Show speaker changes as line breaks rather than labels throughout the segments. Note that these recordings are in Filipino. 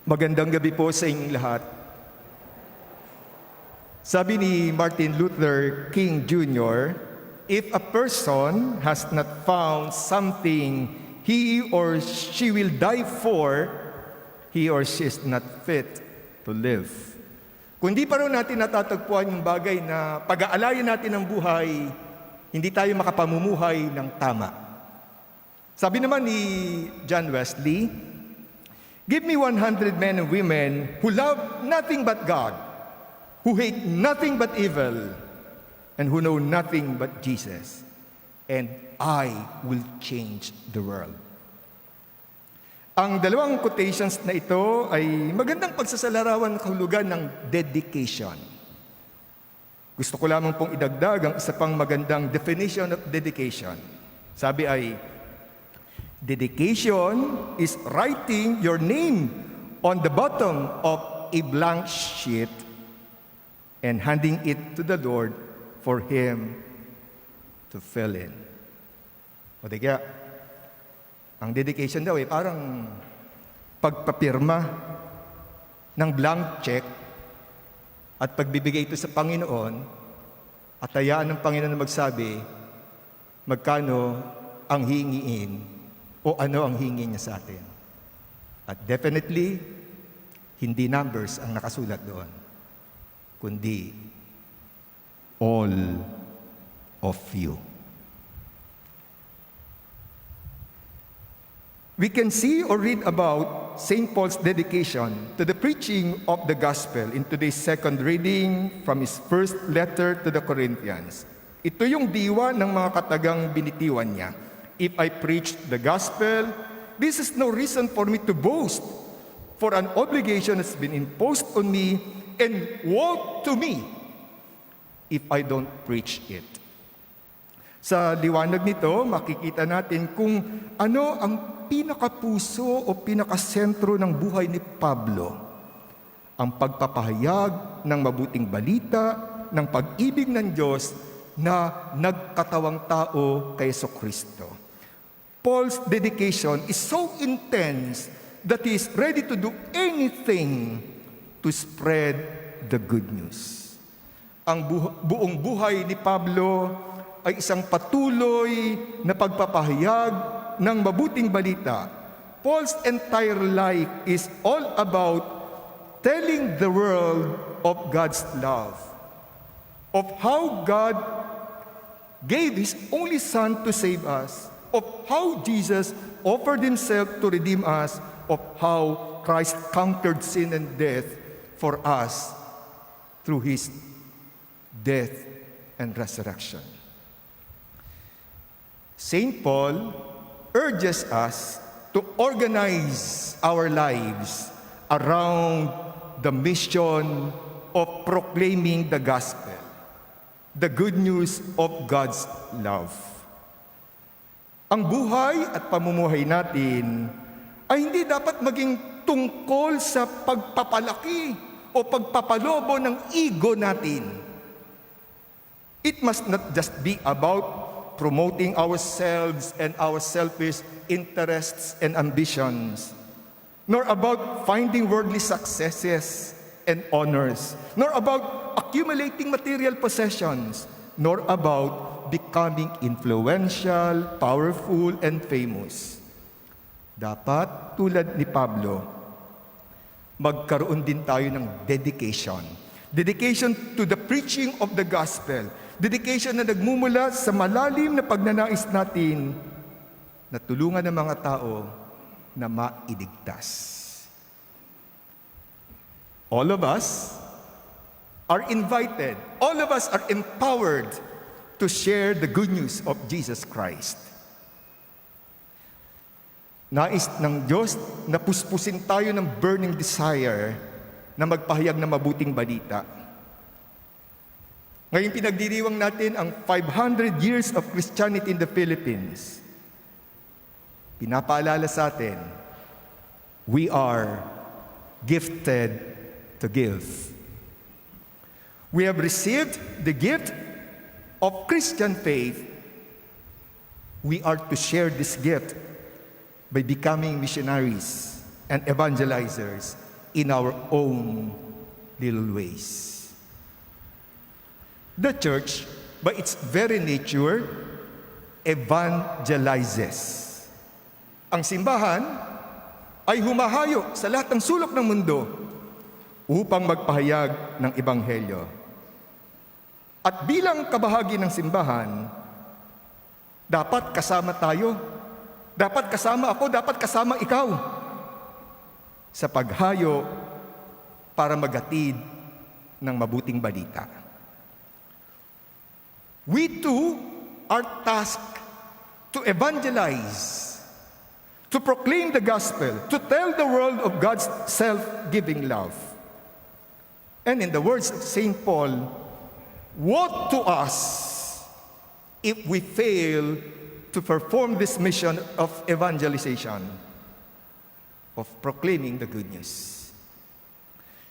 Magandang gabi po sa inyong lahat. Sabi ni Martin Luther King Jr., if a person has not found something he or she will die for, he or she is not fit to live. Kung di pa rin natin natatagpuan yung bagay na pag-aalayan natin ng buhay, hindi tayo makapamumuhay ng tama. Sabi naman ni John Wesley, give me 100 men and women who love nothing but God, who hate nothing but evil, and who know nothing but Jesus, and I will change the world. Ang dalawang quotations na ito ay magandang pagsasalarawan ng kahulugan ng dedication. Gusto ko lamang pong idagdag ang isa pang magandang definition of dedication. Sabi ay, dedication is writing your name on the bottom of a blank sheet and handing it to the Lord for Him to fill in. O di kaya, ang dedication daw ay parang pagpapirma ng blank check at pagbibigay ito sa Panginoon at hayaan ng Panginoon na magsabi magkano ang hingiin o ano ang hingi niya sa atin. At definitely, hindi numbers ang nakasulat doon, kundi all of you. We can see or read about St. Paul's dedication to the preaching of the gospel in today's second reading from his first letter to the Corinthians. Ito yung diwa ng mga katagang binitiwan niya. If I preach the gospel, this is no reason for me to boast, for an obligation has been imposed on me and woe to me if I don't preach it. Sa liwanag nito, makikita natin kung ano ang pinakapuso o pinakasentro ng buhay ni Pablo. Ang pagpapahayag ng mabuting balita ng pag-ibig ng Diyos na nagkatawang tao kay Jesucristo. Paul's dedication is so intense that he is ready to do anything to spread the good news. Ang buong buhay ni Pablo ay isang patuloy na pagpapahayag ng mabuting balita. Paul's entire life is all about telling the world of God's love, of how God gave His only Son to save us, of how Jesus offered Himself to redeem us, of how Christ conquered sin and death for us through His death and resurrection. St. Paul urges us to organize our lives around the mission of proclaiming the gospel, the good news of God's love. Ang buhay at pamumuhay natin ay hindi dapat maging tungkol sa pagpapalaki o pagpapalobo ng ego natin. It must not just be about promoting ourselves and our selfish interests and ambitions, nor about finding worldly successes and honors, nor about accumulating material possessions, nor about becoming influential, powerful, and famous. Dapat, tulad ni Pablo, magkaroon din tayo ng dedication. Dedication to the preaching of the gospel. Dedication na nagmumula sa malalim na pagnanais natin na tulungan ng mga tao na mailigtas. All of us are invited, all of us are empowered to share the good news of Jesus Christ. Nais ng Diyos na puspusin tayo ng burning desire na magpahayag ng mabuting balita. Ngayon pinagdiriwang natin ang 500 years of Christianity in the Philippines. Pinapaalala sa atin, we are gifted to give. We have received the gift of Christian faith. We are to share this gift by becoming missionaries and evangelizers in our own little ways. The church, by its very nature, evangelizes. Ang simbahan ay humahayo sa lahat ng sulok ng mundo upang magpahayag ng ebanghelyo. At bilang kabahagi ng simbahan, dapat kasama tayo, dapat kasama ako, dapat kasama ikaw sa paghayo para maghatid ng mabuting balita. We too are tasked to evangelize, to proclaim the gospel, to tell the world of God's self-giving love. And in the words of St. Paul, woe to us if we fail to perform this mission of evangelization, of proclaiming the good news.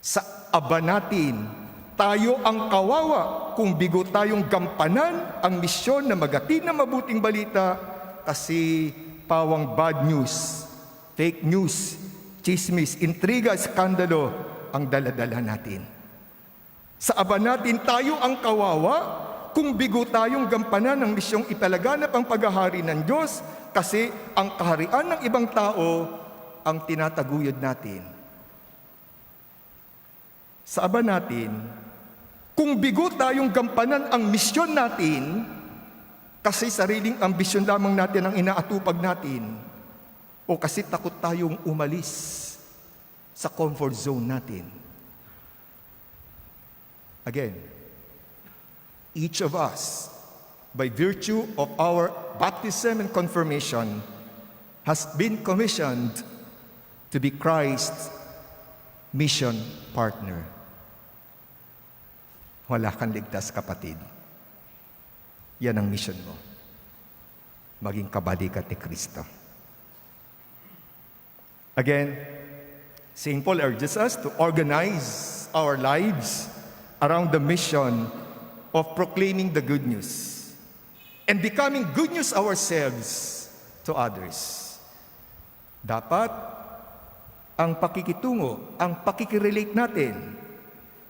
Sa aba natin, tayo ang kawawa kung bigo tayong gampanan ang misyon na maghatid ng mabuting balita kasi pawang bad news, fake news, chismis, intriga, skandalo ang daladala natin. Sa aba natin, tayo ang kawawa kung bigo tayong gampanan ng misyong ipalaganap ang paghahari ng Diyos kasi ang kaharian ng ibang tao ang tinataguyod natin. Sa aba natin, kung bigo tayong gampanan ang misyon natin kasi sariling ambisyon lamang natin ang inaatupag natin o kasi takot tayong umalis sa comfort zone natin. Again, each of us, by virtue of our baptism and confirmation, has been commissioned to be Christ's mission partner. Wala kang ligtas, kapatid. Yan ang mission mo. Maging kabalikat ni Kristo. Again, St. Paul urges us to organize our lives around the mission of proclaiming the good news and becoming good news ourselves to others. Dapat ang pakikitungo, ang pakikirelate natin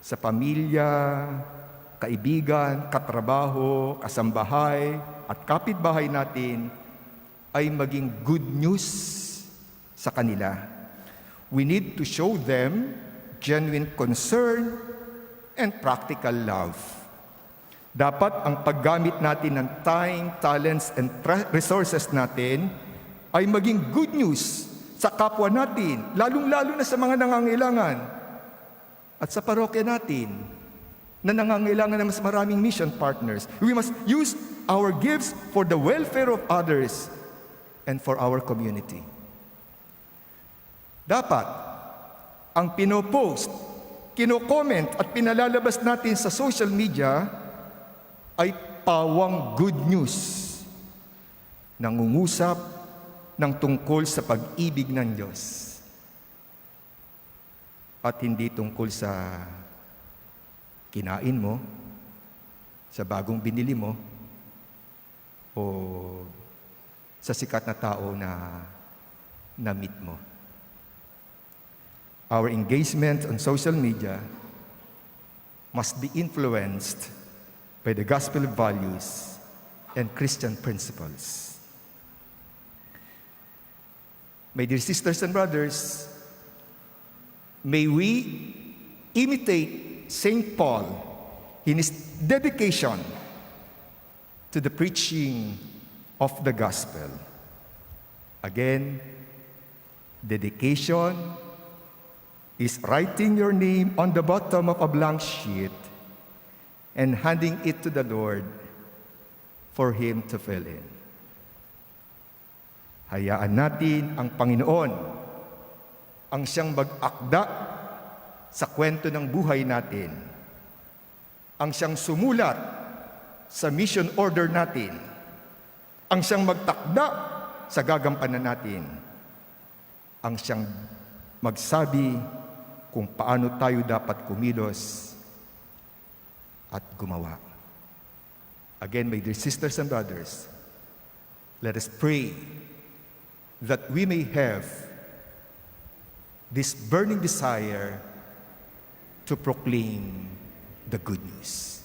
sa pamilya, kaibigan, katrabaho, kasambahay, at kapitbahay natin ay maging good news sa kanila. We need to show them genuine concern and practical love. Dapat ang paggamit natin ng time, talents, and resources natin ay maging good news sa kapwa natin, lalong-lalo na sa mga nangangailangan at sa parokya natin na nangangailangan ng mas maraming mission partners. We must use our gifts for the welfare of others and for our community. Dapat ang pinopost, kino-comment at pinalalabas natin sa social media ay pawang good news, nangungusap ng tungkol sa pag-ibig ng Diyos at hindi tungkol sa kinain mo, sa bagong binili mo, o sa sikat na tao na na-meet mo. Our engagement on social media must be influenced by the gospel values and Christian principles. My dear sisters and brothers, may we imitate St. Paul in his dedication to the preaching of the gospel. Again, dedication is writing your name on the bottom of a blank sheet and handing it to the Lord for Him to fill in. Hayaan natin ang Panginoon ang siyang mag-akda sa kwento ng buhay natin, ang siyang sumulat sa mission order natin, ang siyang magtakda sa gagampanan natin, ang siyang magsabi kung paano tayo dapat kumilos at gumawa. Again, my dear sisters and brothers, let us pray that we may have this burning desire to proclaim the good news.